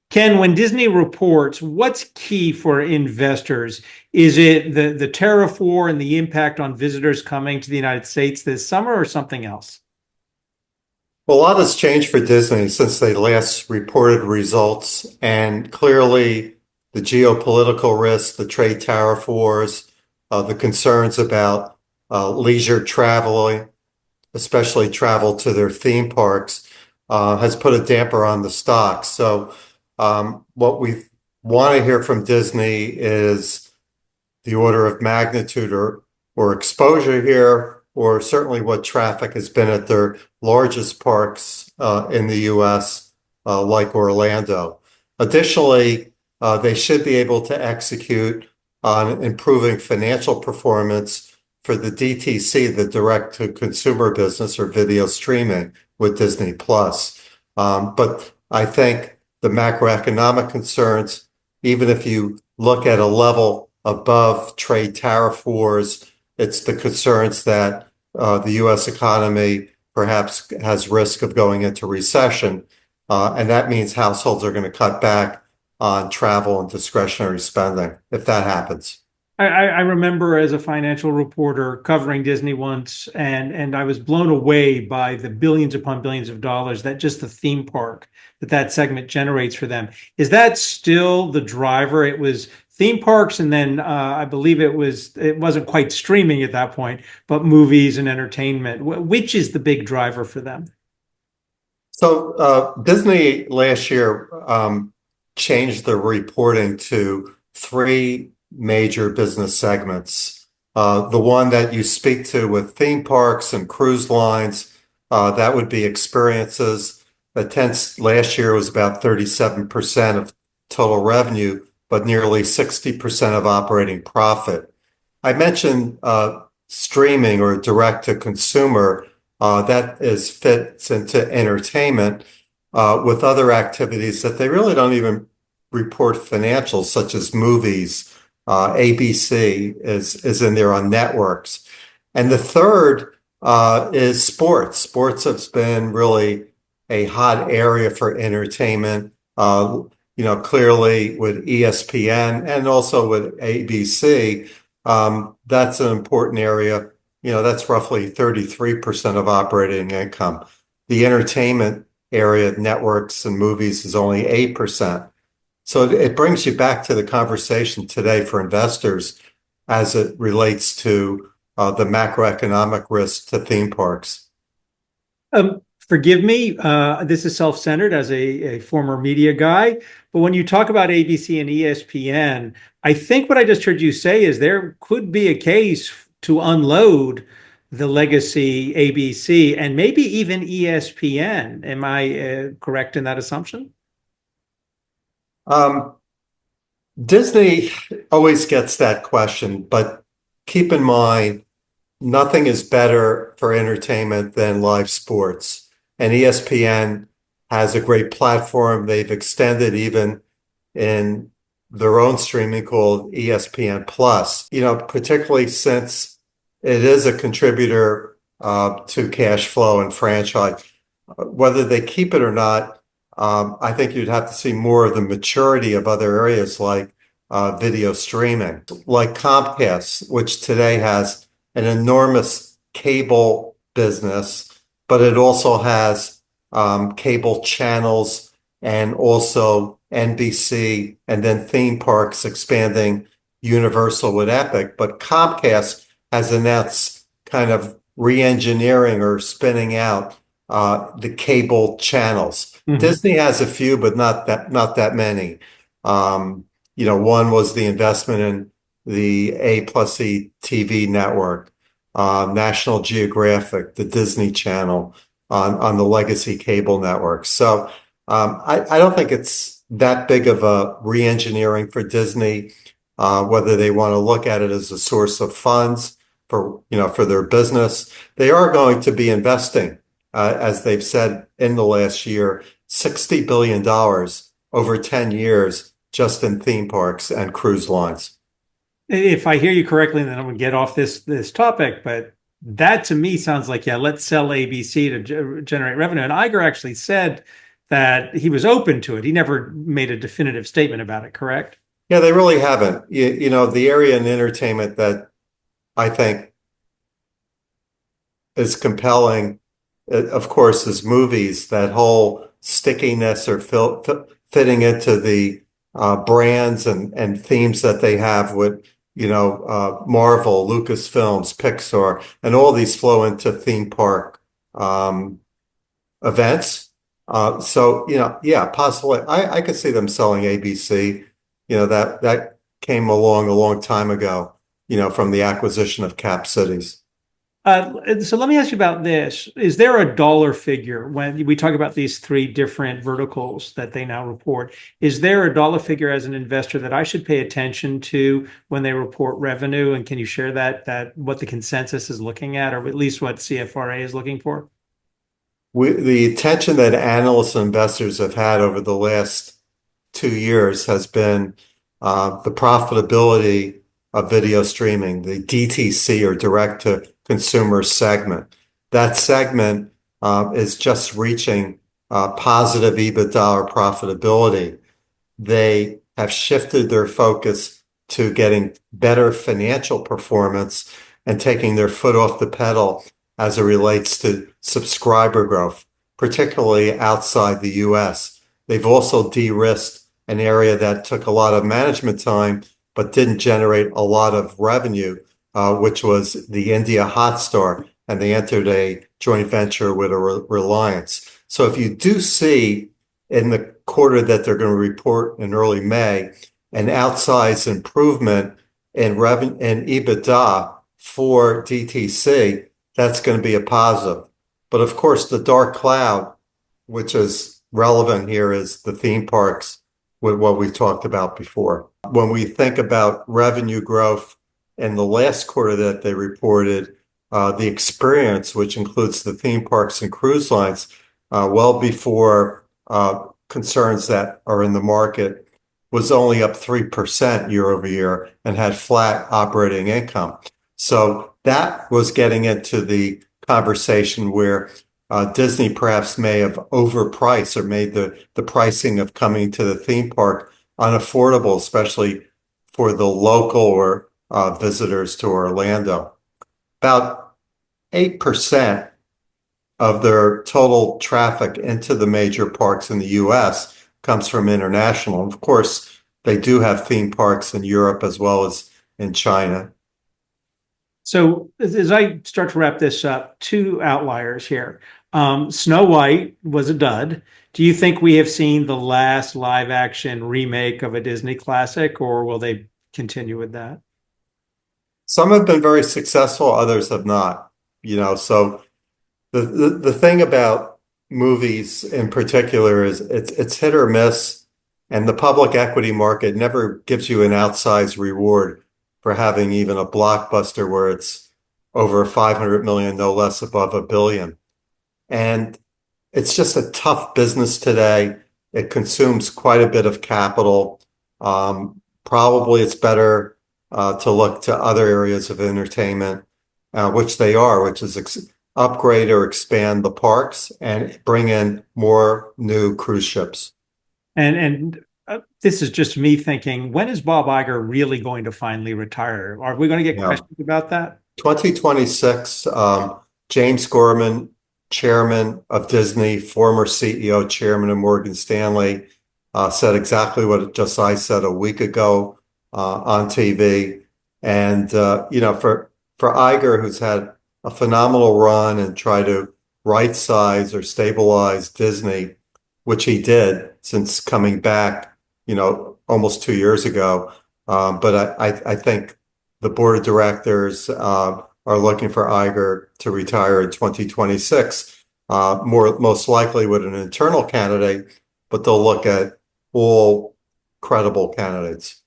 Ken, when Disney reports, what's key for investors? Is it the tariff war and the impact on visitors coming to the United States this summer, or something else? Well, a lot has changed for Disney since they last reported results, and clearly the geopolitical risks, the trade tariff wars, the concerns about leisure traveling, especially travel to their theme parks, has put a damper on the stock. So, what we want to hear from Disney is the order of magnitude or exposure here, or certainly what traffic has been at their largest parks in the US, like Orlando. Additionally, they should be able to execute on improving financial performance for the DTC, the direct to consumer business or video streaming with Disney Plus. But I think the macroeconomic concerns, even if you look at a level above trade tariff wars, it's the concerns that the US economy perhaps has risk of going into recession. And that means households are going to cut back on travel and discretionary spending if that happens. I remember as a financial reporter covering Disney once, and I was blown away by the billions upon billions of dollars that just the theme park that segment generates for them. Is that still the driver? It was theme parks, and then I believe it wasn't quite streaming at that point, but movies and entertainment. Which is the big driver for them? So Disney last year changed the reporting to three major business segments. The one that you speak to with theme parks and cruise lines, that would be experiences. Last year was about 37% of total revenue, but nearly 60% of operating profit. I mentioned streaming or direct to consumer. That fits into entertainment with other activities that they really don't even report financials, such as movies. ABC is in there on networks. And the third is sports. Sports has been really a hot area for entertainment. Clearly with ESPN and also with ABC, that's an important area. That's roughly 33% of operating income. The entertainment area, networks and movies, is only 8%. So it brings you back to the conversation today for investors as it relates to the macroeconomic risk to theme parks. Forgive me, this is self-centered as a former media guy, but when you talk about ABC and ESPN, I think what I just heard you say is there could be a case to unload the legacy ABC and maybe even ESPN. Am I correct in that assumption? Um, Disney always gets that question, but keep in mind, nothing is better for entertainment than live sports. And ESPN has a great platform. They've extended even in their own streaming called ESPN Plus, particularly since it is a contributor to cash flow and franchise. Whether they keep it or not, I think you'd have to see more of the maturity of other areas like video streaming, like Comcast, which today has an enormous cable business, but it also has cable channels and also NBC and then theme parks expanding Universal with Epic. But Comcast has announced kind of re-engineering or spinning out the cable channels. Mhm. Disney has a few, but not that many. One was the investment in the A plus E TV network, National Geographic, the Disney Channel on the legacy cable network. So I don't think it's that big of a re-engineering for Disney, whether they want to look at it as a source of funds for their business. They are going to be investing, as they've said in the last year, $60 billion over 10 years just in theme parks and cruise lines. If I hear you correctly, then I'm going to get off this topic, but that to me sounds like, yeah, let's sell ABC to generate revenue. And Iger actually said that he was open to it. He never made a definitive statement about it, correct? Yeah, they really haven't. The area in entertainment that I think is compelling, of course, is movies. That whole stickiness or fitting into the brands and themes that they have with, Marvel, Lucasfilms, Pixar, and all these flow into theme park um, events. Yeah, possibly. I could see them selling ABC. That came along a long time ago, from the acquisition of Cap Cities. So let me ask you about this. Is there a dollar figure when we talk about these three different verticals that they now report? Is there a dollar figure as an investor that I should pay attention to when they report revenue? And can you share that what the consensus is looking at, or at least what CFRA is looking for? The attention that analysts and investors have had over the last 2 years has been the profitability of video streaming, the DTC or direct to consumer segment. That segment is just reaching positive EBITDA or profitability. They have shifted their focus to getting better financial performance and taking their foot off the pedal as it relates to subscriber growth, particularly outside the US. They've also de-risked an area that took a lot of management time but didn't generate a lot of revenue, which was the India Hotstar, and they entered a joint venture with a Reliance. So if you do see in the quarter that they're going to report in early May an outsized improvement in revenue and EBITDA for DTC, that's going to be a positive. But of course, the dark cloud, which is relevant here, is the theme parks with what we talked about before. When we think about revenue growth in the last quarter that they reported, the experience, which includes the theme parks and cruise lines, well before concerns that are in the market, was only up 3% year over year and had flat operating income. So that was getting into the conversation where Disney perhaps may have overpriced or made the pricing of coming to the theme park unaffordable, especially for the local or visitors to Orlando. About 8% of their total traffic into the major parks in the US comes from international. Of course, they do have theme parks in Europe as well as in China. So as I start to wrap this up, two outliers here. Snow White was a dud. Do you think we have seen the last live action remake of a Disney classic, or will they continue with that? Some have been very successful, others have not. So the thing about movies in particular is it's hit or miss, and the public equity market never gives you an outsized reward for having even a blockbuster where it's over 500 million, no less above a billion. And it's just a tough business today. It consumes quite a bit of capital. Probably it's better to look to other areas of entertainment, which they are, which is upgrade or expand the parks and bring in more new cruise ships. And this is just me thinking, when is Bob Iger really going to finally retire? Are we going to get Yeah. questions about that? 2026, James Gorman, chairman of Disney, former CEO, chairman of Morgan Stanley, said exactly what just I said a week ago on TV. And for Iger, who's had a phenomenal run and try to right size or stabilize Disney, which he did since coming back, almost 2 years ago. But I think the board of directors are looking for Iger to retire in 2026, most likely with an internal candidate, but they'll look at all credible candidates.